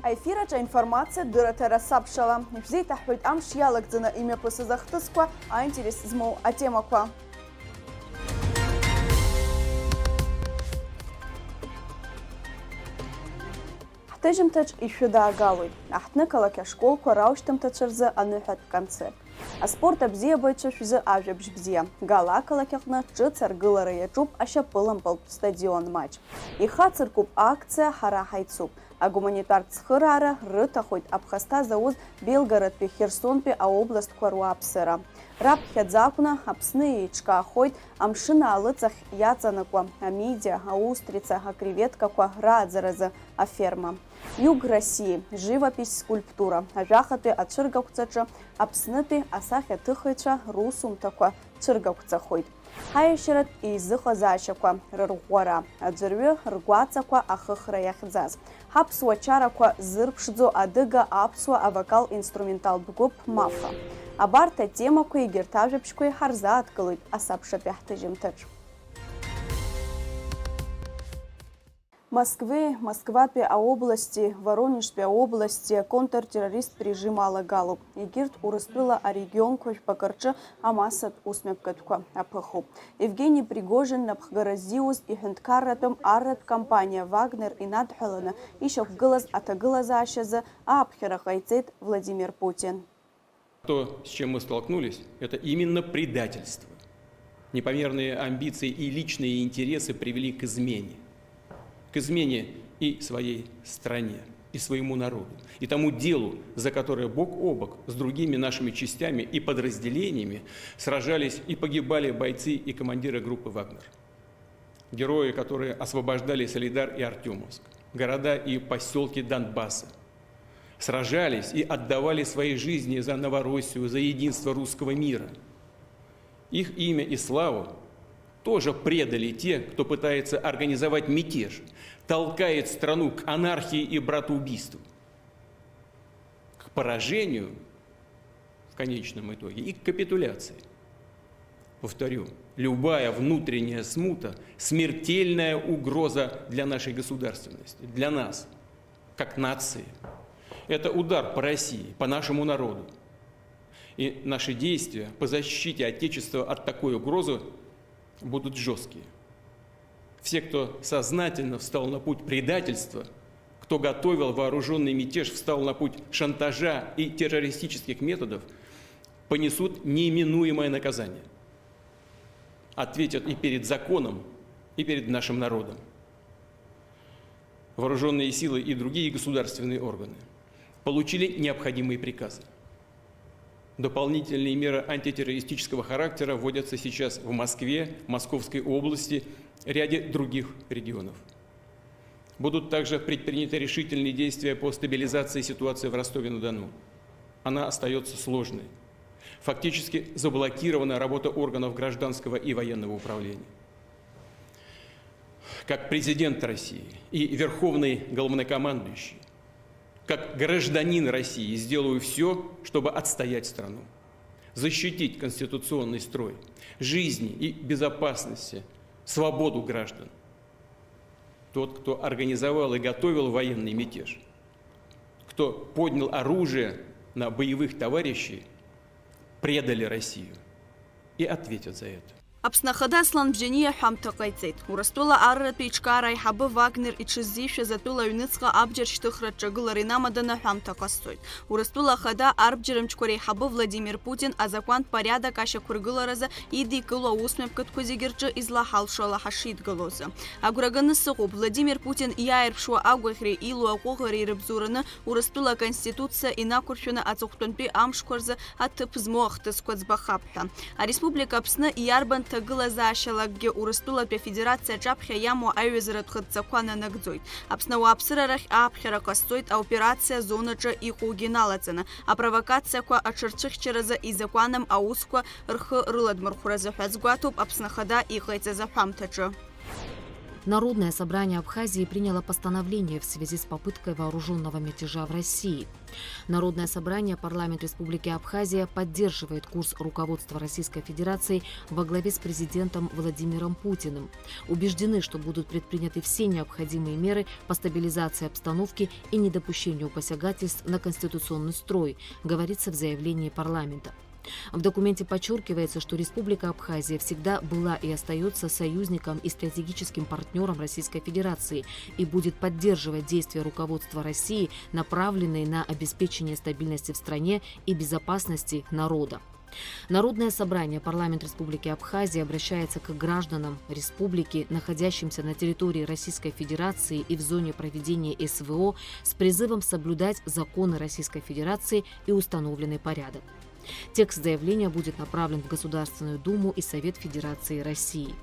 Аефираҿ аинформациа дыраҭара сабшала. Ишәзеиҭаҳҳәоит амш иалагӡаны имҩаԥысыз ахҭысқәа, аинтерес змоу атемақәа. Ҳҭыжьымҭаҿ ишәыдаагалоит. Аҳҭнықалақь ашколқәа раушьҭымҭацәа рзы аныҳәатә концерт. Аспорт абзиабаҩцәа шәзы ажәабжь бзиа. Гала ақалақь аҟны ҿыц аргылара иаҿуп ашьапылампылтә стадион маҷ. Ихацыркуп акциа ҳара ҳаицуп. Агуманитартә цхыраара рыҭахоит аԥхасҭа зауз Белгородтәи Херсонтәи аобластқәа руааԥсыра. Раԥхьаӡа акәны Аԥсны еиҿкаахоит амшын аалыҵахь иаҵанакуа амедиа, аустрица, акреветкақәа рааӡаразы аферма. Юг России, живопись, скульптура. Ажәахатәи ацәыргақәҵаҿы Аԥснытәи асахьаҭыхыҩцәа русумҭақәа цәыргақәҵахоит. Ҳаиашьаратә еизыҟазаашьақәа рырӷәӷәара, аӡәырҩы ргәаҵақәа ахыхра иахьӡаз. Ҳаԥсуа чарақәа зырԥшӡо адыга аԥсуа авокал-инструменталтә гәыԥ Мафа. Абарҭ атемақәа егьырҭ ажәабжьқәа ҳарзааҭгылоит асабшатәи ҳҭыжьымҭаҿ. Москватәи аобласти, Воронежтәи аобласти контртеррористтә режим алагалоуп. Егьырҭ Урыстәыла арегионқәа жәпак рҿы амассатә усмҩаԥгатәқәа аԥыхуп. Евгений Пригожин напхгара зиуз иҳәынҭқарратәым арратә кампаниа Вагнер инадҳәаланы ишьақәгылаз аҭагылазаашьазы ааԥхьара ҟаиҵеит Владимир Путин. То, с чем мы столкнулись, это именно предательство. Непомерные амбиции и личные интересы привели к измене. К измене и своей стране, и своему народу, и тому делу, за которое бок о бок с другими нашими частями и подразделениями сражались и погибали бойцы и командиры группы «Вагнер». Герои, которые освобождали Солидар и Артемовск, города и поселки Донбасса, сражались и отдавали свои жизни за Новороссию, за единство русского мира. Их имя и славу тоже предали те, кто пытается организовать мятеж, толкает страну к анархии и братоубийству, к поражению в конечном итоге и к капитуляции. Повторю, любая внутренняя смута – смертельная угроза для нашей государственности, для нас, как нации. Это удар по России, по нашему народу. И наши действия по защите Отечества от такой угрозы будут жесткие. Все, кто сознательно встал на путь предательства, кто готовил вооруженный мятеж, встал на путь шантажа и террористических методов, понесут неименуемое наказание. Ответят и перед законом, и перед нашим народом. Вооруженные силы и другие государственные органы получили необходимые приказы. Дополнительные меры антитеррористического характера вводятся сейчас в Москве, Московской области, ряде других регионов. Будут также предприняты решительные действия по стабилизации ситуации в Ростове-на-Дону. Она остается сложной. Фактически заблокирована работа органов гражданского и военного управления. Как президент России и верховный главнокомандующий, как гражданин России сделаю все, чтобы отстоять страну, защитить конституционный строй, жизни и безопасности, свободу граждан. Тот, кто организовал и готовил военный мятеж, кто поднял оружие на боевых товарищей, предали Россию и ответят за это. Аԥснахада Аслан Бжьаниа ҳәамҭа ҟаиҵеит. Урыстәыла арратәи иҿкаара аиҳабы Вагнер иҽыззишәаз атәыла аҩныҵҟа абџьар шьҭыхра ҿагылара инамаданы ҳәамҭа ҟасҵоит. Урыстәыла ахада арбџьарымчқәа реиҳабы Владимир Путин азакәантә париадак ашьақәыргыларазы идикыло аусмҩаԥгатәқәа зегьы рҿы излаҳалшо ҳашидгылоз. Агәра ганы сыҟоуп, Владимир Путин иааирԥшуа агәаӷьреи илу аҟәыӷареи рыбзоураны Урыстәыла аконституциа инақәыршәаны аҵыхәтәантәи амшқәа рзы аҭыԥ змоу ахҭысқәа ӡбахап ҳәа. Ареспублика Аԥсны иарбан ҭагылазаашьалагьы Урыстәылатәи афедерациа аҿаԥхьа иамоу аҩазаратә хыҵәҵақәа нанагӡоит. Аԥсны ауааԥсыра рахь ааԥхьара ҟасҵоит аоперациа зонаҿы иҟоугьы налаҵаны, аправокациақәа аҽырцәыхьчаразы изакәаным аусқәа рхы рыладмырхәразы ҳәа азгәаҭоуп Аԥсны Ахада иҟаиҵаз аҳәамҭаҿы. Народное собрание Абхазии приняло постановление в связи с попыткой вооруженного мятежа в России. Народное собрание парламент Республики Абхазия поддерживает курс руководства Российской Федерации во главе с президентом Владимиром Путиным. Убеждены, что будут предприняты все необходимые меры по стабилизации обстановки и недопущению посягательств на конституционный строй, говорится в заявлении парламента. В документе подчеркивается, что Республика Абхазия всегда была и остается союзником и стратегическим партнером Российской Федерации и будет поддерживать действия руководства России, направленные на обеспечение стабильности в стране и безопасности народа. Народное собрание парламент Республики Абхазия обращается к гражданам республики, находящимся на территории Российской Федерации и в зоне проведения СВО, с призывом соблюдать законы Российской Федерации и установленный порядок. Текст заявления будет направлен в Государственную Думу и Совет Федерации России.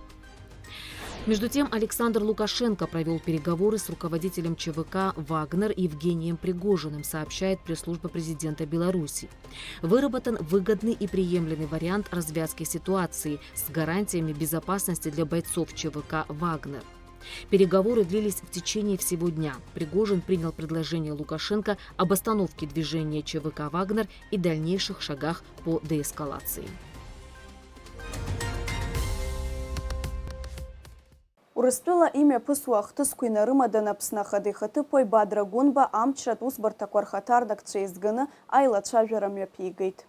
Между тем, Александр Лукашенко провел переговоры с руководителем ЧВК «Вагнер» Евгением Пригожиным, сообщает пресс-служба президента Беларуси. Выработан выгодный и приемлемый вариант развязки ситуации с гарантиями безопасности для бойцов ЧВК «Вагнер». Переговоры длились в течение всего дня. Пригожин принял предложение Лукашенко об остановке движения ЧВК «Вагнер» и дальнейших шагах по деэскалации. Урыстәыла имя пысуа хтысқуйны рымадын апсна хадыхаты пой Бадра Гунба амчрат узбарта квархатардак чейзгыны айла чавжарам япигайт.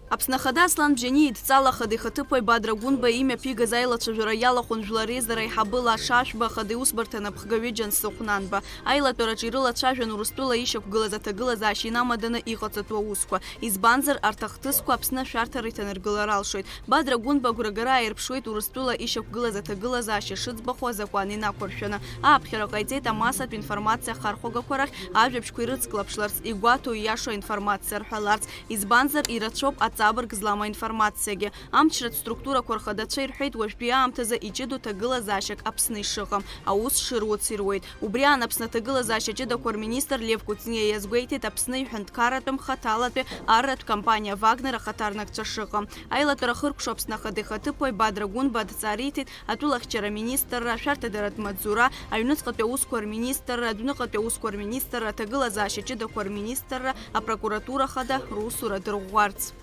Аԥснахада Аслан Бжьани идҵала хадихаты пой Бадра Гунба имя пига заилацәажәара иалахәын жәлареизара иҳабыла ашашәба хады усбарҭа напхгаҩы Џьансыхә-Нанба. Аилатәараҿы ирылацәажәан Урыстәыла ишьақәгылаз аҭагылазаашьа инамаданы иҟаҵатәу аусқәа. Избанзар арҭ ахҭысқәа Аԥсны ашәарҭара иҭанаргылара алшоит. Бадра Гунба агәрагара аирԥшуеит Урыстәыла ишьақәгылаз аҭагылазаашьа шыӡбахә азакәан инақәыршәаны. Ааԥхьара ҟаиҵеит амассатә информациа ахархәагақәа рахь ажәабжьқәа ирыцклаԥшларц, игәаҭо ииашоу аинформациа рҳәаларц. Избанзар ирацәоуп ҵабырг злама информациагьы. Амчратә структурақәа рхадацәа ирҳәеит уажәтәи аамҭазы иҷыдоу ҭагылазаашьак Аԥсны ишыҟам. Аус шыруац ируеит. Убри аан Аԥсны аҭагылазаашьа ҷыдақәа рминистр Лев Кәыҵниа иазгәеиҭеит Аԥсны иҳәынҭқарратәы хаҭалатәи арратә кампаниа Вагнер ахаҭарнакцәа шыҟам. Аилатәара хыркәшо Аԥсны ахадихаҭыԥуаҩ Бадра Гунба дҵаариҭеит атәылахьчара аминистрра, ашәарҭадаратә маҵзура, аҩныҵҟатәи аусқәа рминистрра, адәныҟатәи аусқәа рминистрра, аҭагылазаашьа ҷыдақәа рминистрра, апрокуратура хада русура дырӷәӷәарц.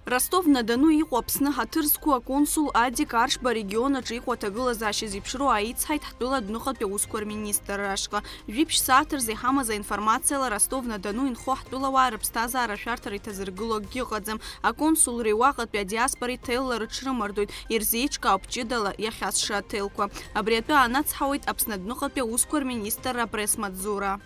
Ростов-на-Дону иҟоу Аԥсны ҳаҭыр зқәу аконсул Адик Аршба регионаҿы иҟоу аҭагылазаашьа зеиԥшроу ааицҳаит ҳтәыла адәныҟатәи аусқәа рминистрра ашҟа. Жәибжь сааҭ рзы иҳамаз аинформациала Ростов-на-Дону инхо ҳтәылауаа рыԥсҭазаара ашәарҭара иҭазыргыло акгьы ыҟаӡам. Аконсулра уаҟатәи адиаспора иҭелла рыҽрымардоит, ирзеиҿкаауп ҷыдала иахьазша аҭелқәа. Абри атәы аанацҳауеит Аԥсны адәныҟатәи аусқәа рминистрра апресс-маҵзура.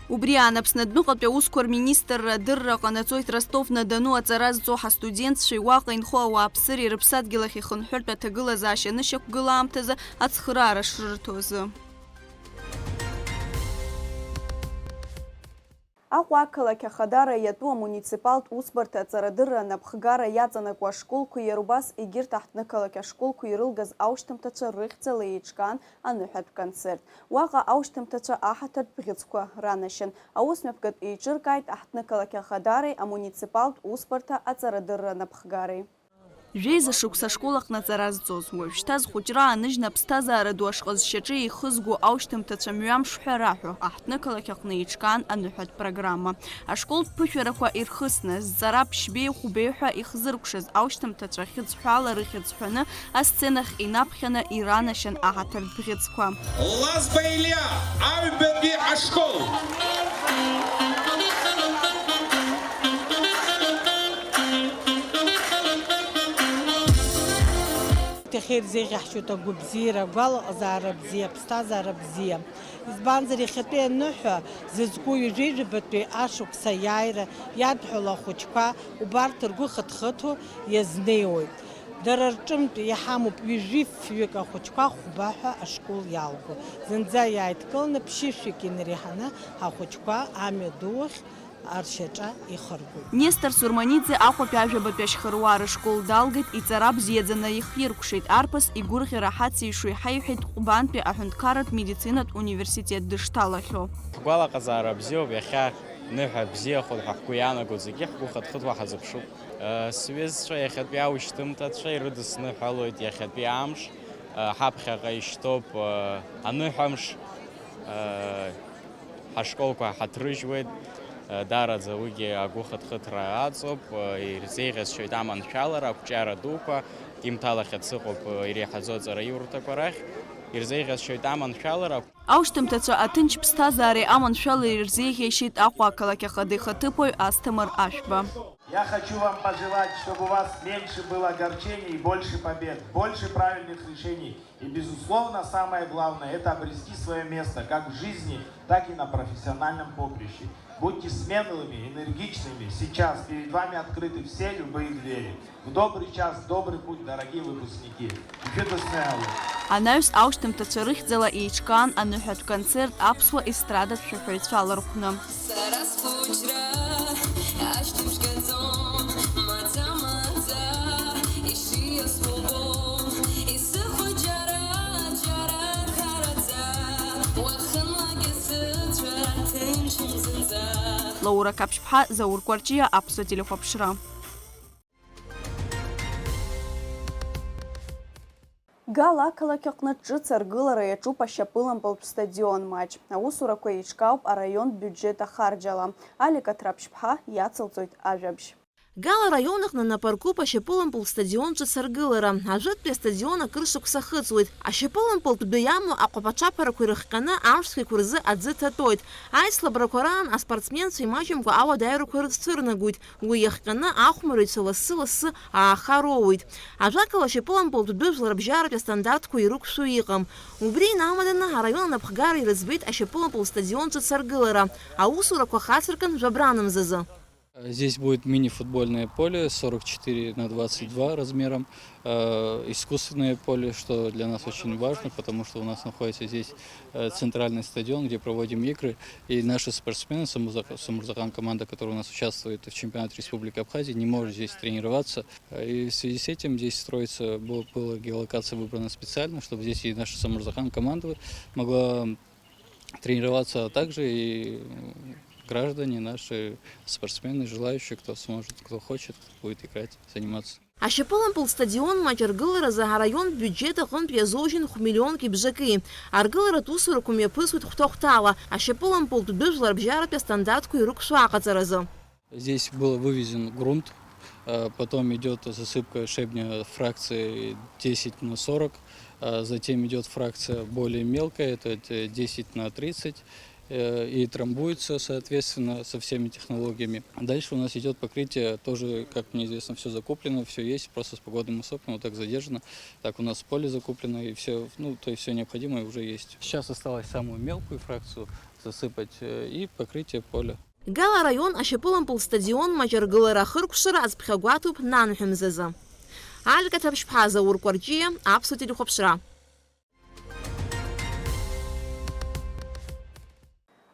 Убри аан Аԥсны адәныҟатәи аусқәа рминистрра адырра ҟанаҵоит Ростов-на-Дону аҵара зҵоу ҳастудентцәеи уаҟа инхо ауааԥсыреи рыԥсадгьыл ахь ихынҳәыртә аҭагылазаашьа анышьақәгыла аамҭазы ацхыраара шрырҭозы. Аҟәа ақалақь ахадара иатәу амуниципалтә усбарҭа аҵарадырра напхгара иаҵанакуа ашколқәа иара убас егьырҭ аҳҭнықалақь ашколқәа ирылгаз аушьҭымҭацәа рыхьӡала еиҿкаан аныҳәатә концерт. Уаҟа аушьҭымҭацәа аҳаҭартә бӷьыцқәа ранашьан. Аусмҩаԥгатә еиҿыркааит аҳҭнықалақь ахадареи амуниципалтә усбарҭа аҵарадырра напхгареи. Жәеиза шықәса ашколаҟны аҵара зҵоз, уажәшьҭа зхәыҷра ааныжьны аԥсҭазаара ду ашҟазшьаҿы еихызго аушьҭымҭацәа мҩамш ҳәа раҳәо аҳҭнықалақь аҟны еиҿкаан аныҳәатә программа. Ашколтә ԥышәарақәа ирхысны, зҵара ԥшьбеи хәбеи ҳәа ихзыркәшаз аушьҭымҭацәа хьыӡҳәала рыхьыӡҳәаны асценахь инаԥхьаны иранашьан аҳаҭартә бӷьыцқәа. Лазба Илиа, аҩбатәи ашкол! Хер зеӷьаҳшьоит агәыбзиара, агәалаҟазаара бзиа, аԥсҭазаара бзиа. Избанзар иахьатәи аныҳәа зызку ҩажәижәабатәи ашықәса иааира иадҳәало ахәыҷқәа убарҭ ргәы хыҭхыҭуа иазнеиуеит. Дара рҿымтә иҳамоуп ҩажәифҩык ахәыҷқәа хәба ҳәа ашкол иалго. Зынӡа иааидкыланы ԥшьышәҩык инареиҳаны ахәыҷқәа амҩа ду ахь аршьаҿа ихыргоит. Нестор Сурманиӡе Аҟәатәи ажәабатәи ашьхаруаа рышкол далгеит, иҵара бзиаӡаны ихиркәшеит. Арԥыс игәырӷьара ҳацеишу иҳаиҳәеит Ҟәбантәи аҳәынҭқарратә медицинатә университет дышҭалахьоу. Ҳгәалаҟазаара бзиоуп, иахьа ныҳәа бзиахоит ҳа ҳгәы иаанаго зегьы ҳгәы хыҭхыҭуа ҳазыԥшуп. Сҩызцәа иахьатәи аушьҭымҭацәа ирыдысныҳәалоит иахьатәи амш, ҳаԥхьаҟа ишьҭоуп аныҳәамш, ҳашколқәа ҳаҭрыжьуеит. Дараӡа уигьы агәы хыҭхыҭра аҵоуп, ирзеиӷьасшьоит аманшәалара, ақәҿиара дуқәа, имҭалахьац ыҟоуп иреиҳаӡоу аҵараиурҭақәа рахь, ирзеиӷьасшьоит аманшәалара. Аушьҭымҭацәа аҭынч ԥсҭазаареи аманшәалареи ирзеиӷьеишьеит Аҟәа ақалақь ахадеихаҭыԥуаҩ Асҭамыр Ашәба. Я хочу вам пожелать, чтобы у вас меньше было огорчений и больше побед, больше правильных решений. И, безусловно, самое главное – это обрести свое место как в жизни, так и на профессиональном поприще. Будьте смелыми, энергичными. Сейчас перед вами открыты все любые двери. В добрый час, в добрый путь, дорогие выпускники. Анаҩс аушьҭымҭацәа рыхьӡала еиҿкаан аныҳәатә концерт аԥсуа естрадатә шәаҳәаҩцәа ларҟәны. Лаура Каԥшьԥҳа, Заур Кәарҷиа, Аԥсуа телехәаԥшра. Гала ақалақь аҟны ҿыц аргылара иаҿуп ашьапылампылтә стадион маҷ. Аусурақәа еиҿкаауп араионтә биуџьет ахарџьала. Алика Ҭраԥшьԥҳа иацылҵоит ажәабжь. Гала районахны напаркуп ашьапылампыл стадион ҿыц аргылара. Ажәытәтәи астадион акыр шықәса хыҵуеит. Ашьапылампылтәтәы иамоу аҟәаԥаҿаԥарақәа ирыхҟьаны амшқәақәа рзы аӡы ҭатәоит. Аицлабрақәа раан аспортсменцәа имаҷымкәа ауадаҩрақәа рыцәцәырнагоит. Уи иахҟьаны ахәмарыҩцәа лассы-лассы аахароуеит. Ажәакала ашьапылампылтәтәы жәларбжьаратәи астандартқәа ирықәшәо иҟам. Убри инамаданы араион анапхгара ирыӡбеит ашьапылампыл стадион ҿыц аргылара. Аусурақәа хацыркын жәабранамзазы. Здесь будет мини-футбольное поле 44 на 22 размером, искусственное поле, что для нас очень важно, потому что у нас находится здесь центральный стадион, где проводим игры, и наши спортсмены, Самурзакан команда, которая у нас участвует в чемпионате Республики Абхазия, не может здесь тренироваться. И в связи с этим здесь строится, была геолокация выбрана специально, чтобы здесь и наша Самурзакан команда могла тренироваться, а также и граждане, наши спортсмены, желающие, кто сможет, кто хочет, будет играть, заниматься. Ашьапылампыл стадион маҷ аргыларазы араион биуџьет аҟынтә иазоужьын хә-миллионк ибжаки. Аргыларатә усурақәа мҩаԥысуеит хәҭа-хәҭала, ашьапылампылтәтәы жәларбжьаратәи астандартқәа ирықәшәо аҟаҵаразы. Здесь был вывезен грунт, потом идет засыпка шебня фракции 10 на 40, затем идет фракция более мелкая, это 10 на 30. И трамбуется, соответственно, со всеми технологиями. Дальше у нас идет покрытие, тоже, как мне известно, все закуплено, все есть, просто с погодным усопом, вот так задержано. Так у нас поле закуплено, и все, ну, то есть все необходимое уже есть. Сейчас осталось самую мелкую фракцию засыпать и покрытие поля. Гала район ашьапылампыл стадион маҷ аргылара ахыркәшара азԥхьагәаҭоуп нанҳәамзазы. Алика Ҭраԥшьԥҳа, Заур Кәарҷиа, Аԥсуа телехәаԥшра.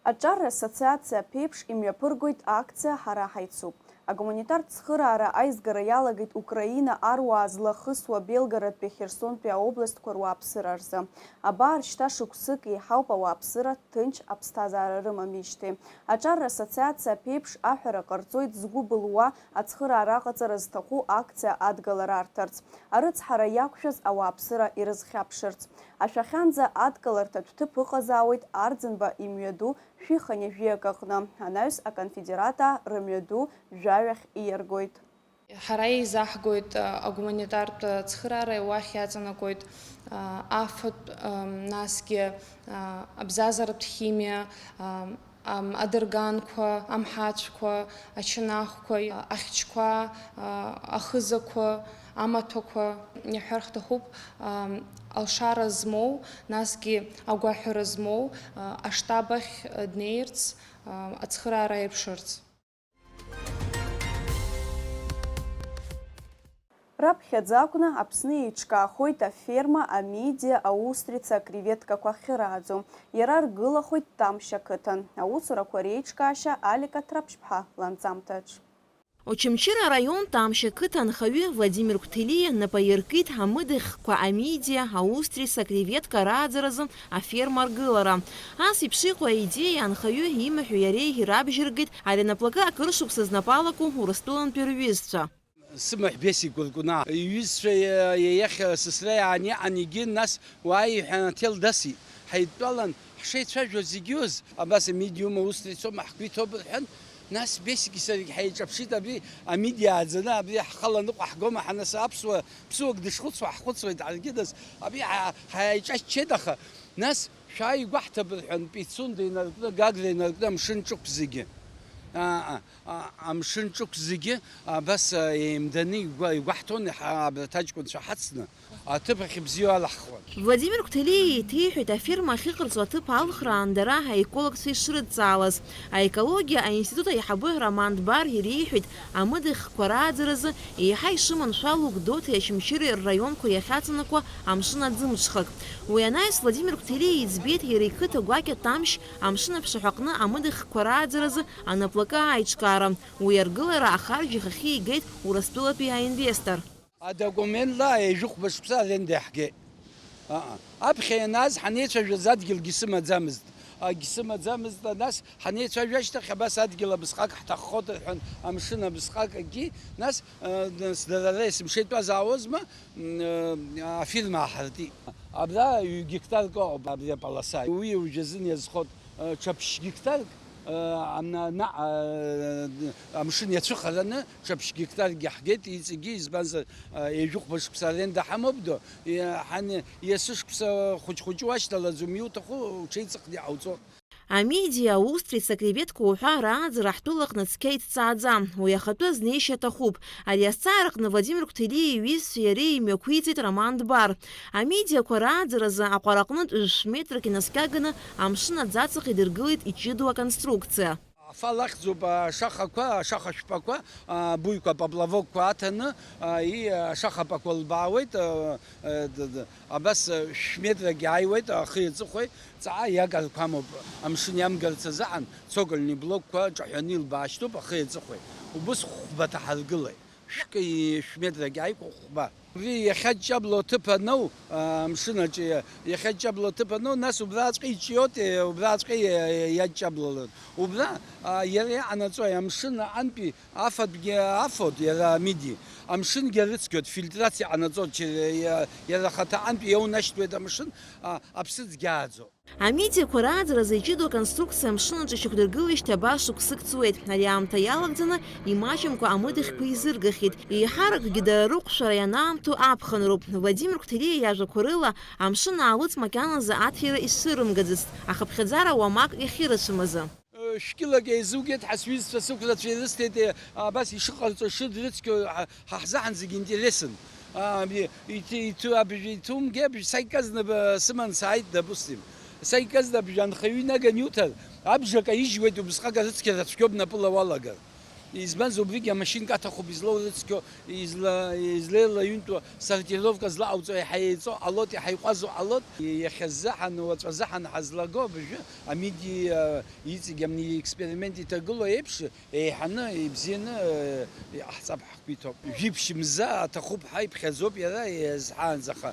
Аҿар асоциациа ԥеиԥш имҩаԥыргоит акциа ҳара ҳаицуп. Агуманитартә цхыраара аизгара иалагеит Украина аруаа злахысуа Белгородтәи Херсонтәи аобластқәа руааԥсыра рзы. Абар шьҭа шықәсык еиҳауп ауааԥсыра ҭынч аԥсҭазаара рымамижьҭеи. Аҿар асоциациа ԥеиԥш аҳәара ҟарҵоит згәы былуа ацхыраара аҟаҵара зҭаху акциа адгалара арҭарц. Арыцҳара иақәшәаз ауааԥсыра ирызхьаԥшырц. Ашәахьанӡа адкыларҭатә ҭыԥ ыҟазаауеит Арӡынба имҩаду шәиханы жәиак аҟны. Анаҩс аконфедератаа рымҩаду жәаҩахь ииаргоит. Ҳара еизаҳгоит агуманитартә цхыраара уахь иаҵанакуеит афатә, насгьы абзазаратә химиа, адырганқәа, амҳацәқәа, ачанахқәа, ахьчқәа, ахызақәа, амаҭәақәа иаҳәар ҳҭахуп, алшара змоу, насгьы агәаҳәара змоу аштаб ахь днеирц, ацхыраара аирԥшырц. Раԥхьаӡакәны Аԥсны еиҿкаахоит аферма, амедиа, аустрица, акреветкақәа ахьыраӡо. Иара ргылахоит Тамшь ақыҭан. Аусурақәа реиҿкаашьа Алика Ҭраԥшьԥҳа ланҵамҭаҿ. Очамчыра район Тамшь ақыҭа анхаҩы Владимир Гәҭелиа напаиркит амыдыхьқәа, амедиа, аустрица, акреветка рааӡаразы аферма ргылара. Ас еиԥш иҟоу аидеиа анхаҩы имаҳәу иареи ирабжьыргеит ари анаплакы акыр шықәса знапалаку Урыстәылантәи рҩызцәа. Сымах бесик гәыргәына иҩызцәа иахь сысра иааниаан егьи нас уааи иҳәан аҭел дасит. Ҳаидтәалан ҳшеицәажәоз зегьы абас амедиум, аустрицом ҳқәиҭоуп рҳәан, нас бесики саргьы ҳаиҿаԥшит абри амедиа ааӡаны абри ҳхаланыҟәа ҳгома ҳанас ԥсуак дышхәыцуа ҳхәыцуеит ҳаргьы абри ҳаиҿаччеит, аха нас шәааи игәаҳҭап рҳәан, Пицунда инаркны, Гагра инаркны амшын ҿықә зегьы. Амшын ҿықә зегьы абас еимданы игәаҳҭон аҭаҷкәынцәа ҳацны аҭыԥ ахь бзиа алаҳхуан. Владимир Гәҭелиа еиҭеиҳәеит аферма ахьыҟарҵо аҭыԥ алхраан дара аекологцәа ишрыдҵаалаз. Аекологиа аинститут аиҳабы Роман Дбар иреиҳәеит амыдыхьқәа рааӡаразы еиҳа ишыманшәалоу Гәдоуҭеи Очамчыреи рраионқәа иахьаҵанакуа амшын аӡымҽхак. Уи анаҩс Владимир Гәҭелиа иӡбеит иара иқыҭа гәакьа Тамшь амшын аԥшаҳәаҟны амыдыхьқәа рааӡаразы анаплакы ааиҿкаара. Уи аргылара ахарџь ихахьы игеит Урыстәылатәи аинвестор. Адокументла ежәыхәба шықәса аренда иаҳгеит. Аԥхьа ианаз ҳанеицәажәаз адгьылгьы сымаӡамызт. Сымаӡамызт, нас ҳанеицәажәашьҭахь абас адгьыл абысҟак ҳҭаххот рҳәан, амшын абысҟакгьы, нас дара есымшеитәазаауазма афирма ааҳартит. Абра 1 гектарк ыҟоуп абри аполоса. Уи уажәазын иазхот ҿаԥшь гектарк. Амшын иацәыхараны ҿаԥшь гектаргьы ҳгеит, иҵегьы избанзар ежәыхәба шықәса аренда ҳамоуп-до, иасы шықәса хәыҷ-хәыҷ уашьҭалаӡом, иуҭаху уҽеиҵыхны иҟауҵо. Амедиа, аустрица, акреветка уҳәа рааӡара ҳтәылаҟны цқьа иҭҵааӡам. Уи ахатәы азнеишьа аҭахуп. Ари азҵаараҟны Владимир Гәҭелиа иҩызцәа иареи имҩақәиҵеит Роман Дбар. Амедиақәа рааӡаразы аҟәараҟнытә 1 метрак инаскьаганы амшын аӡаҵаҟа идыргылеит иҷыдоу аконструкциа. Афал ахьӡуп ашахақәа, ашаха-шәпақәа, буйқәа, поплавокқәа аҭаны, ашахапақәа лбаауеит, абас 1 метрак иааиуеит ахи аҵыхәеи, ҵаа иагарқәа амоуп амшын иамгарц азаҳан, цокольни блокқәа ҿаҳәаны илбаашьҭуп ахи аҵыхәеи. Убыс хәба ҭаҳаргылеит. 1 метрак иааиқәа хәба. Убри иахьаҷҷабло аҭыԥ аноу, амшынаҿ иахьаҷҷабло аҭыԥ аноу, нас убраҵәҟьа иҷиот, убраҵәҟьа иаҷҷаблалон. Убра иара иаанаҵои амшын антәи афатәгьы афот, иара амеди. Амшынгьы арыцқьоит, фильтрациа ҟанаҵоит, иара ахаҭа антәи иаунашьҭуеит амшын, аԥсыӡгьы ааӡо. Амедиақәа рааӡаразы иҷыдоу аконструкциа амшынаҿы ишьақәдыргылеижьҭеи абас шықәсык ҵуеит. Ари аамҭа иалагӡаны имаҷымкәа амыдыхьқәа изыргахьеит. Еиҳаракгьы дара рыҟәшәара ианаамҭоу аԥхынроуп. Владимир Гәҭелиа иажәақәа рыла амшын аалыҵ макьаназы аҭира исырымгаӡацт, ахыԥхьаӡара уамак иахьырацәамызы. 1 килог еизугеит, ҳасҩызцәа сықәлацәа ирысҭеит, абас ишыҟарҵо шыдрыцқьо ҳаҳзаҳан зегьы интересын. Иҭумгьы саиказны сыман сааит, допустим. Саиказны абжьы анхаҩы инаган иуҭар, абжьы каижьуеит, убысҟак арыцқьара цәгьоуп напыла уалагар. Избанзар убригьы амашьынка аҭахуп излоу рыцқьо, излеилаҩынтәу сортировка злаҟауҵо, иаҳа еиҵо ҟалот, иаҳа иҟәазо ҟалот. Иахьаззаҳан, уаҵәазаҳан ҳазлаго абжьы, амеди иҵегьы амни експеримент иҭагыло еиԥш, еиҳаны, ибзианы иҟаҳҵап ҳқәиҭуп. Жәиԥшь мза аҭахуп ҳа, иԥхьаӡоуп иара иазҳаанӡа, аха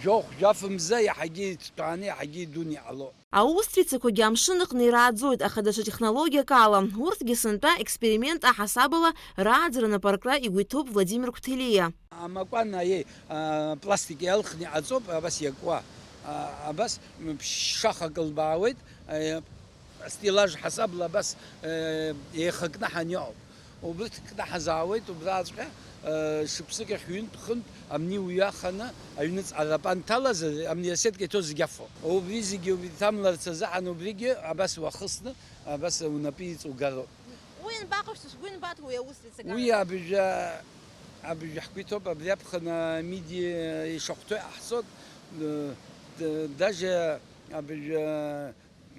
жәохә, жәаф мза иаҳагьы иҭтәааны, иаҳагьы идун иҟало. Аустрицақәагьы амшынаҟны ирааӡоит, аха даҽа технологиак ала. Урҭгьы сынтәа експеримент аҳасабала рааӡара напаркра игәы иҭоуп Владимир Гәҭелиа. Амакәан пластик иалхны иҟаҵоуп, абас иакуа. Абас шахак лбаауеит, стеллаж ҳасабла абас еихакны ҳаниоуп. Убрҭ кнаҳазаауеит, убраҵәҟьа шықәсык ахь ҩынтә-хынтә амни уҩаханы аҩныҵ арапан ҭалазар, амни асетка иҭоу зегьы афо. Убри зегьы ҭамларц азаҳан убригьы абас уахысны, абас унапы иҵугароуп. Уи анбаҟашәҵоз, уи анбаҭо уи аустрица? Уи абжьы ҳқәиҭуп, абри аԥхын амеди ишахәҭоу иҟаҳҵоит, даже абжьы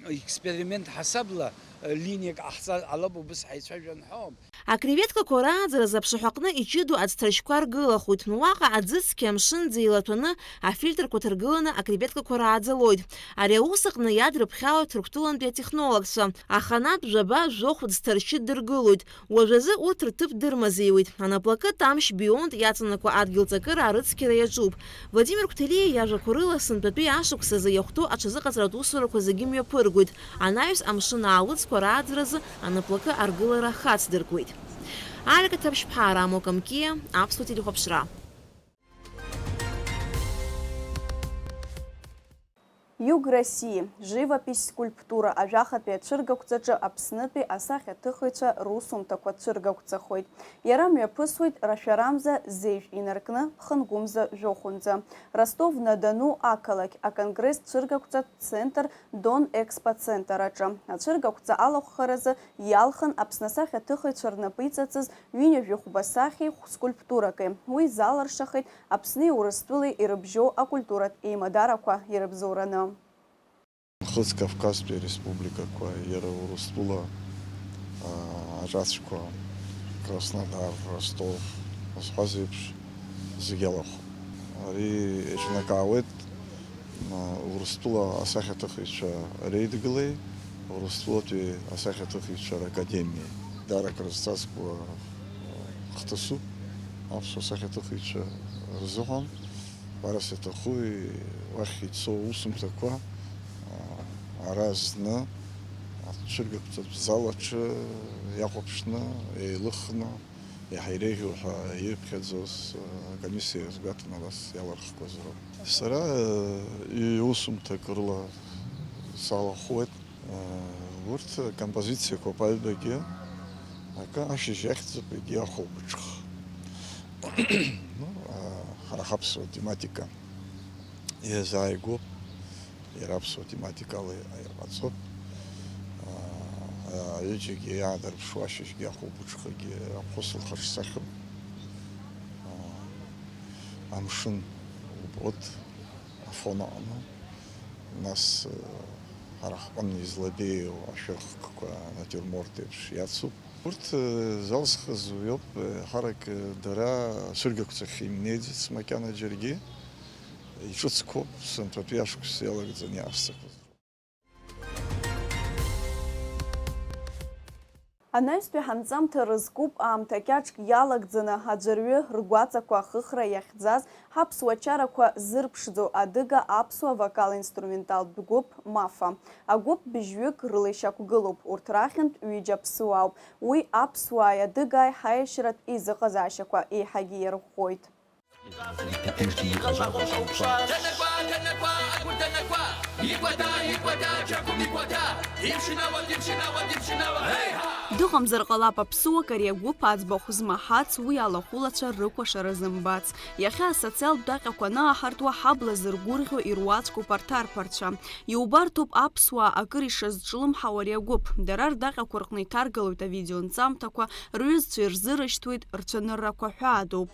експеримент ҳасабла линиак ҟаҳҵар ҟалап, убыс ҳаицәажәан ҳәоуп. Акреветка корадзара запшахакны ичиду ацтрачкар гылахуит. Нуака адзицки амшын дзейлатуны афильтр котыргыланы акреветка корадзалоид. Ареусакны ядры пхяу труктулан биотехнологса. Аханат жаба жохуд старчит дыргылуит. Уажазы утр тып дырмазиуит. Анаплака тамш бионд яцанаку адгилцакыр арыцкира яджуб. Владимир Ктелия яжа курыла сынпапи ашукса за яхту ачазы кацратусураку загимья пыргуит. Анаюс амшын ауц корадзразы анаплака аргылара хац дыргуит. Алика Табшпара Мокамки, Апсути Хопшра. Юг России. Живопись, скульптура. Ажахатпи ацәыргақәҵаҿы Аԥснытәи асахьаҭыхыҩцәа русумҭақәа цәыргақәҵахоит. Иара мҩаԥысуеит рашәарамза зеижә инаркны Ԥхынгәымза жәохәынӡа. Ростов-на-Дону ақалақь аконгресс цәыргақәҵатә центр Дон Экспо центраҿы. Ацәыргақәҵа алахәхаразы иалхын Аԥсны асахьаҭыхыҩцәа рнапы иҵаҵыз ҩынҩажәихәба сахьеи скульптураки. Уи заларшахеит Аԥсни Урыстәылеи ирыбжьоу акультуратә еимадарақәа ирыбзоураны. Кавказская республика, Яра Урыстула, Ажатская, Краснодар, Ростов, Асхазипш, Зигелах. Ари Жинакаует, Урыстула Асахатахича Рейдглей, Урыстула Асахатахича Академии. Дара Краснодарского Хтасу, Апсу Асахатахича Рзохан, Парасетахуй, Вахицо Усум таква. Аразны, цәыргақәҵатә залаҿы иахәаԥшны, еилыхны, иҳаиреиӷьу ҳәа ирԥхьаӡоз акомиссиа азгәаҭаны абас иалархқәаз роуп. Сара иусумҭак рыла салахәуеит. Урҭ композициақәоуп аҩбагьы, акы ашьыжь ахьӡуп, егьи ахәылбыҽха. Ҳара ҳаԥсуа тематика иазааигәоуп. Ирабсуа тематикала аирбацоуп. Аҩыџьагьы иаадырԥшуа ашьыжьгьы ахәылбыҽхагьы аԥхәыс лхаҿсахьып. Амшын убот афон аҟны. Нас ҳара ҳҟны излабеиоу ашәахқәа натюрморт еиԥш иацуп. Урҭ залсхыз уиоуп, ҳарак дара цәыргақәҵахь имнеиӡац макьана џьаргьы. Иҿыцқәоуп сынтәатәи ашықәс иалагӡаны иаасцақәаз. Анаҩстәи ҳанҵамҭа рызкуп аамҭа кьаҿк иалагӡаны аӡәырҩы ргәаҵақәа ахыхра иахьӡаз ҳаԥсуа чарақәа зырԥшӡоу адыга аԥсуа вокал-инструменталтә гәыԥ Мафа. Агәыԥ быжьҩык рыла ишьақәгылоуп. Урҭ рахьынтә ҩыџьа ԥсуаауп. Уи аԥсуааи адыгааи ҳаиашьаратә еизыҟазаашьақәа еиҳагьы иарӷәӷәоит. Дыҟамзар ҟалап аԥсуак ари агәыԥ аӡбахә змаҳац, уи алахәылацәа рыкәашара зымбац. Иахьа асоциалтә даҟьақәа анаахартуа ҳабла зыргәырӷьо ируаӡәкуп арҭ арԥарцәа. Иубарҭоуп аԥсуаа акыр ишазҿлымҳауа ари агәыԥ. Дара рдаҟьақәа рҟны иҭаргалоит авидеонҵамҭақәа, рҩызцәа ирзырышьҭуеит, рцәаныррақәа ҳәаадоуп.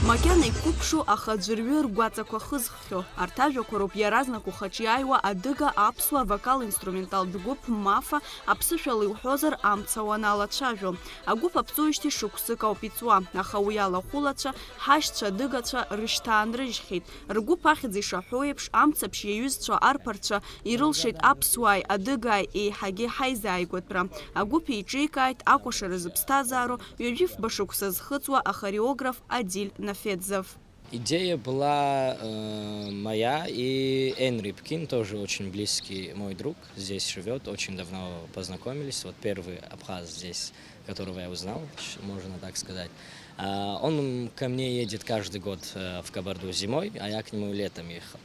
Макьана иқәыԥшу аха аӡәырҩы ргәаҵақәа хызххьоу. Арҭ ажәақәа роуп иаразнак ухаҿы иааиуа адыга аԥсуа вокал-инструменталтә гәыԥ Мафа аԥсышәала иуҳәозар амца уаналацәажәо. Агәыԥ аԥҵуижьҭеи шықәсык ауп иҵуа, аха уи алахәылацәа ҳашьцәа адыгацәа рышьҭаанрыжьхьеит. Ргәыԥ ахьӡ ишаҳәо еиԥш амцаԥшь иаҩызцәа арԥарцәа ирылшеит аԥсуааи адыгааи еиҳагьы ҳаизааигәатәра. Агәыԥ еиҿикааит акәашара зыԥсҭазаароу ҩажәифба шықәса зхыҵуа ахореограф Адиль Нафедзов. Идея была моя, и Эн Рыбкин, тоже очень близкий мой друг, здесь живет, очень давно познакомились. Вот первый абхаз здесь, которого я узнал, можно так сказать. Он ко мне едет каждый год в Кабарду зимой, а я к нему летом ехал.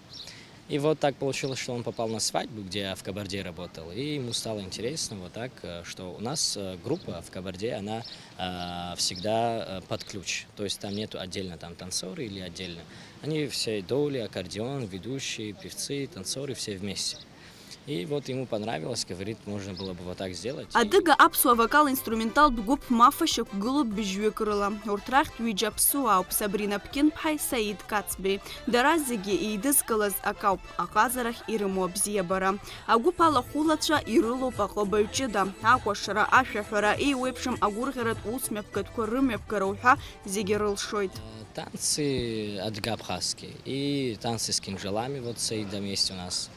И вот так получилось, что он попал на свадьбу, где я в Кабарде работал, и ему стало интересно вот так, что у нас группа в Кабарде, она всегда под ключ, то есть там нету отдельно там танцоры или отдельно. Они все доли, аккордеон, ведущие, певцы, танцоры, все вместе. И вот ему понравилось, говорит, можно было бы вот так сделать. Адыга аԥсуа вокал-инструментал бгәыԥ мафа шьақәгылоуп быжьҩык рыла. Урҭ рахьтә ҩыџьа аԥсуаа ауп: Сабрина Ԥкьынԥҳаи Саид Кацбеи. Дара зегьы еидызкылаз ак ауп, аҟазарахь ирымоу абзиабара. Агәыԥ алахәылацәа ирылоуп аҟыбаҩ ҷыда. Акәашара, ашәаҳәара, еиуеиԥшым агәырӷьаратә усмҩаԥгатәқәа рымҩаԥгара уҳәа зегьы рылшоит. Танцы адыго-абхазские и танцы с кинжалами. Вот Саидом есть у нас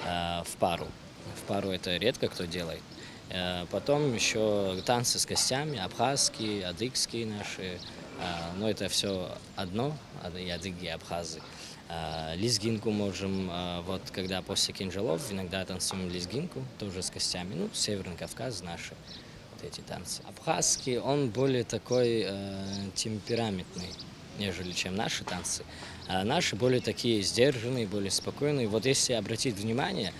в пару. В пару это редко кто делает. Потом еще танцы с костями, абхазские, адыгские наши. Но это все одно, и адыги, и абхазы. Лезгинку можем, вот когда после кинжалов, иногда танцуем лезгинку, тоже с костями. Ну, Северный Кавказ наши, вот эти танцы. Абхазский, он более такой темпераментный, нежели чем наши танцы. А наши более такие сдержанные, более спокойные. Вот если обратить внимание,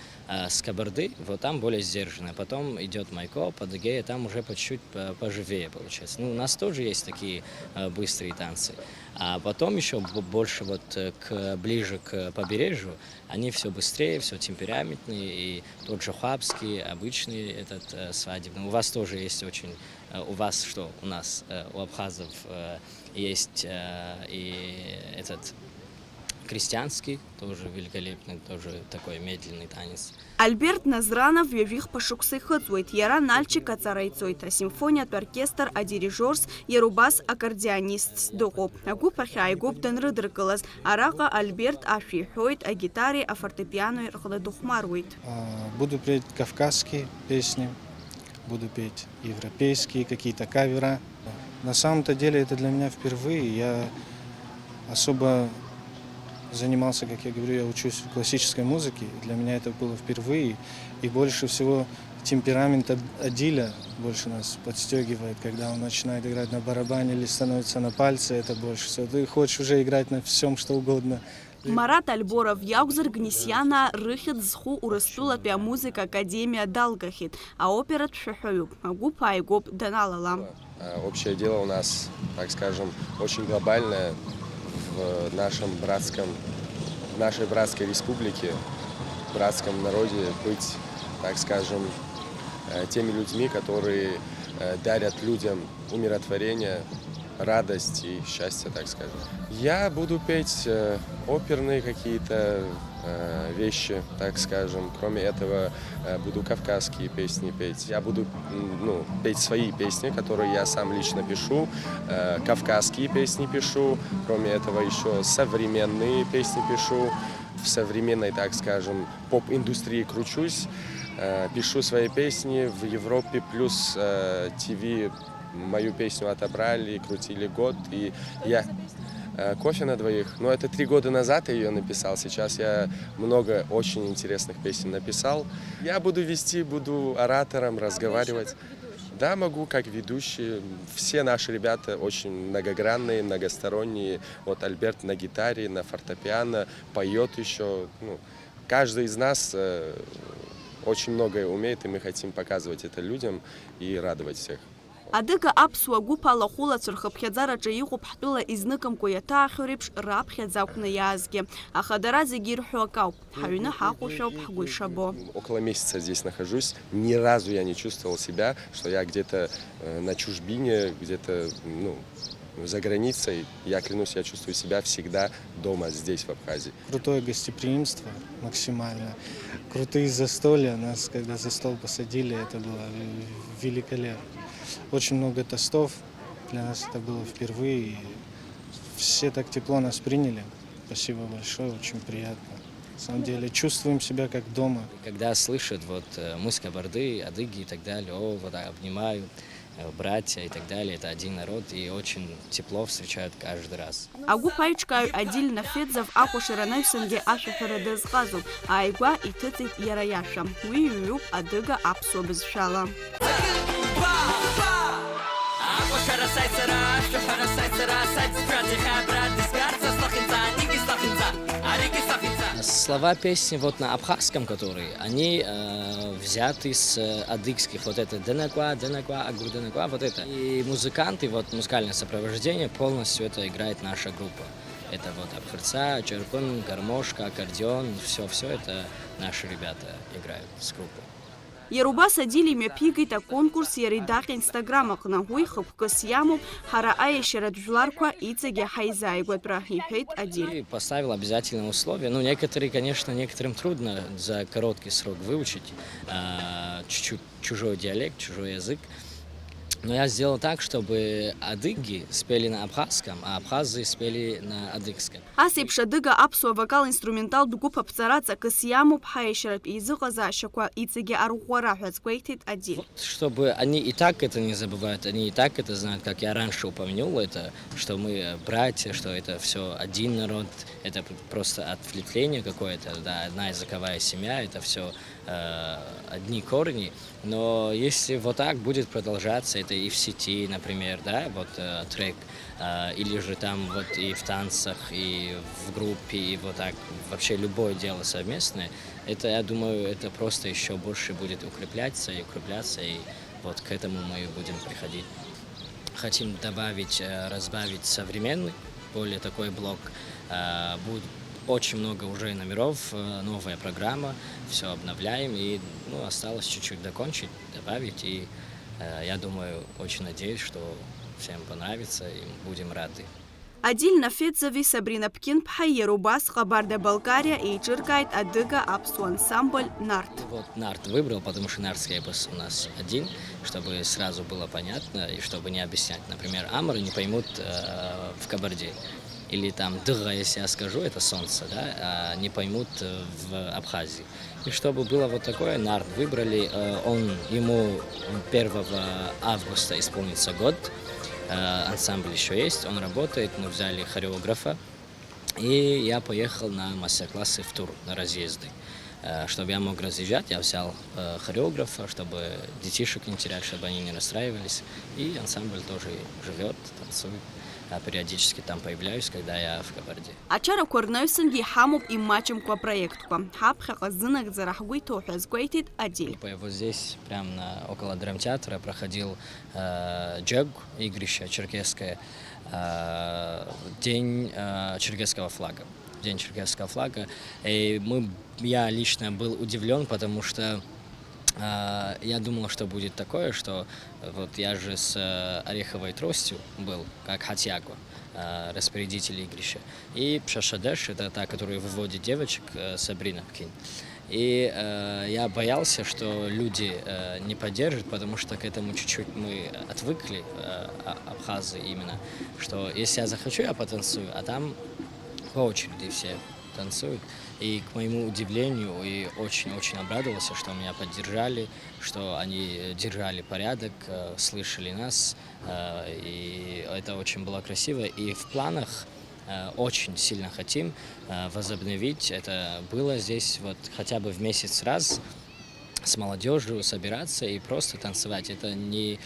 с Кабарды, вот там более сдержанно. Потом идет Майкоп, Адыгея, там уже по чуть-чуть поживее получается. Ну, у нас тоже есть такие быстрые танцы. А потом еще больше вот ближе к побережью, они все быстрее, все темпераментные. И тот же хуабский, обычный этот свадебный. У вас тоже есть очень... У вас что? У нас, у абхазов есть и этот... Крестьянский, тоже великолепный, тоже такой медленный танец. Альберт Назранов ҩажәих ԥашықәса ихыҵуеит. Иара нальчик аҵара иҵоит, асимфониатә оркестр адирижерс, иара убас акордионистс дыҟоуп. Агәыԥ ахь ааигәоуп данрыдыркылаз. Араҟа Альберт ашәа иҳәоит, агитареи, афортепианои рҟны дыхәмаруеит. Буду петь кавказские песни, буду петь европейские какие-то кавера. На самом-то деле это для меня впервые. Я особо занимался, как я говорю, я учусь в классической музыке. Для меня это было впервые. И больше всего темперамент Адиля больше нас подстегивает, когда он начинает играть на барабане или становится на пальце. Это больше всего. Ты хочешь уже играть на всем, что угодно. Марат Альборов иакәзар Гнесиана рыхьыӡ зху Урыстәылатәи амузыка академиа далгахьеит. Аоператә шәаҳәаҩуп. Агәыԥ ааигәоуп даналала. Общее дело у нас, так скажем, очень глобальное. В нашей братской республике, в братском народе быть, так скажем, теми людьми, которые дарят людям умиротворение, радость и счастье, так скажем. Я буду петь оперные какие-то вещи, так скажем. Кроме этого, буду кавказские песни петь. Я буду петь свои песни, которые я сам лично пишу. Кавказские песни пишу. Кроме этого, еще современные песни пишу. В современной, так скажем, поп-индустрии кручусь. Пишу свои песни в Европе, плюс ТВ мою песню отобрали, крутили год. И я... «Кофе на двоих». Но это 3 года назад я ее написал. Сейчас я много очень интересных песен написал. Я буду вести, буду оратором, разговаривать. Да, могу, как ведущий. Все наши ребята очень многогранные, многосторонние. Вот Альберт на гитаре, на фортепиано, поет еще. Каждый из нас очень многое умеет, и мы хотим показывать это людям и радовать всех. Адыга аԥсуа гәыԥ алахәылацәа рхыԥхьаӡараҿы иҟоуп ҳтәыла изныкымкәа иаҭаахьоу реиԥш раԥхьаӡа акәны иаазгьы. Аха дара зегьы ирҳәо ак ауп. Ҳаҩны ҳаҟоушәа ауп ҳгәы ишабо. Около месяца здесь нахожусь. Ни разу я не чувствовал себя, что я где-то на чужбине, где-то за границей. Я клянусь, я чувствую себя всегда дома, здесь, в Абхазии. Крутое гостеприимство максимально. Крутые застолья. Нас, когда за стол посадили, это было великолепно. Очень много тостов. Для нас это было впервые. И все так тепло нас приняли. Спасибо большое, очень приятно. На самом деле чувствуем себя как дома. Когда слышат вот мы с Кабарды, адыги и так далее, вот обнимают, братья и так далее, это один народ, и очень тепло встречают каждый раз. Агәыԥ аиҿкааҩ Адиль Нафедзов акәашара анаҩсангьы ашәаҳәара дазҟазоуп. Ааигәа иҭыҵит иара иашәа. Уи иҩуп адыга аԥсуа бызшәала. Слова песни вот на абхазском, которые, они взяты с адыгских, вот это денаква, агур денаква, вот это. И музыканты, вот музыкальное сопровождение, полностью это играет наша группа. Это вот абхырца, черпын, гармошка, аккордеон, все это наши ребята играют с группой. Иарубас адиль имҩаԥигеит аконкурс иара идаҟьа инстаграм аҟны уи хықәкыс иамоуп ҳара аиашьаратә жәларқәа иҵегьы ҳаизааигәатәра, иҳәеит Адиль. И поставил обязательное условие. Ну, некоторые, конечно, некоторым трудно за короткий срок выучить чуть-чуть чужой диалект, чужой язык. Но я сделал так, чтобы адыги спели на абхазском, а абхазы спели на адыгском. Ас еиԥш адыга аԥсуа вокал-инструменталтә гәыԥ аԥҵара ҵакыс иамоуп ҳаиашьаратә еизыҟазаашьақәа иҵегьы арӷәӷәара ҳәа згәеиҭеит Адиль. Чтобы они и так это не забывают, они и так это знают, как я раньше упомянул, это, что мы братья, что это все один народ, это просто отвлечение какое-то, да, одна языковая семья, это все одни корни. Но если вот так будет продолжаться, это и в сети, например, да, вот трек, или же там вот и в танцах, и в группе, и вот так вообще любое дело совместное, это, я думаю, это просто еще больше будет укрепляться, и вот к этому мы будем приходить. Хотим добавить, разбавить современный, более такой блок, будет очень много уже номеров, новая программа, все обновляем, и осталось чуть-чуть закончить, добавить, и я думаю, очень надеюсь, что всем понравится, и будем рады. Адиль Нафедзови, Сабрина Пкин-ԥҳа Иарубас, Кабарда-Балкария иеиҿыркааит адыга аԥсуа ансамбль «Нарт». Вот «Нарт» выбрал, потому что нартский эпос у нас один, чтобы сразу было понятно, и чтобы не объяснять. Например, амры не поймут в Кабарде. Или там «дыга», если я скажу, это солнце, да, а не поймут в Абхазии. И чтобы было вот такое, «Нарт» выбрали, ему 1 августа исполнится год, ансамбль еще есть, он работает, мы взяли хореографа, и я поехал на мастер-классы в тур, на разъезды. Чтобы я мог разъезжать, я взял хореографа, чтобы детишек не терять, чтобы они не расстраивались, и ансамбль тоже живет, танцует. Периодически там появляюсь, когда я в Кабарде. Ачарақәа рнаҩсангьы иҳамоуп имаҷымкәа проектқәа. Ҳаԥхьаҟа зынагӡара ҳгәы иҭоу ҳәа згәеиҭеит Адиль. Вот здесь, прямо около драмтеатра, проходил джег, игрище черкесское, день черкесского флага. День черкесского флага. И я лично был удивлен, потому что я думал, что будет такое, что вот я же с ореховой тростью был, как хатьяко, распорядитель игрища. И Пшашадеш, это та, которая выводит девочек, Сабрина Пкин. И я боялся, что люди не поддержат, потому что к этому чуть-чуть мы отвыкли, абхазы именно, что если я захочу, я потанцую, а там по очереди все танцуют. И к моему удивлению, и очень-очень обрадовался, что меня поддержали, что они держали порядок, слышали нас, и это очень было красиво. И в планах очень сильно хотим возобновить. Это было здесь вот хотя бы в месяц раз с молодежью собираться и просто танцевать. Это не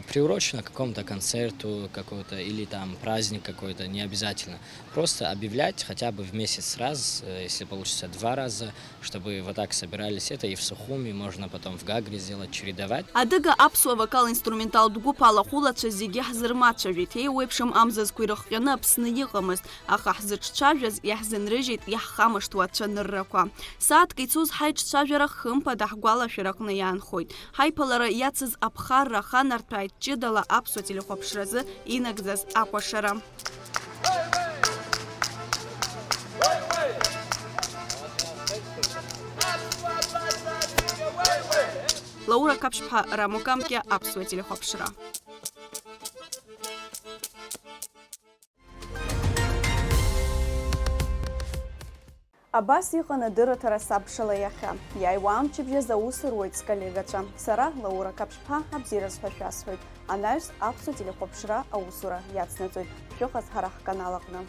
приурочено к какому-то концерту какого-то или там праздник какой-то, не обязательно. Просто объявлять хотя бы в месяц раз, если получится 2 раза, чтобы вот так собирались. Это и в Сухуми, можно потом в Гагре сделать, чередовать. Адыга аԥсуа вокал-инструменталтә гәыԥ алахәылацәа зегьы ҳзырмацәажәеит. Еиуеиԥшым амзазқәа ирыхҟьаны Аԥсны иҟамызт, аха ҳзыҿцәажәаз иаҳзынрыжьит иаҳхамышҭуа ацәаныррақәа. Сааҭк ицоз ҳаиҿцәажәара хымԥада ҳгәалашәараҟны иаанхоит. Ҳаиԥылара иацыз аԥхарра аханарҭәааит ҷыдала аԥсуа телехәаԥшразы инагӡаз акәашара. Лаура Каԥшь-ԥҳа, Рамо Камкиа, аԥсуа телехәаԥшра. Абас иҟан адырраҭара сабшала иахьа. Иааиуа амчыбжьаз аус руеит сколлегацәа. Сара Лаура Каԥшь-ԥҳа абзиара сҳәа шәасҳәоит. Анаҩс аԥсуа телехәаԥшра аусура иацнаҵоит. Шәыҟаз ҳара ҳканал аҟны.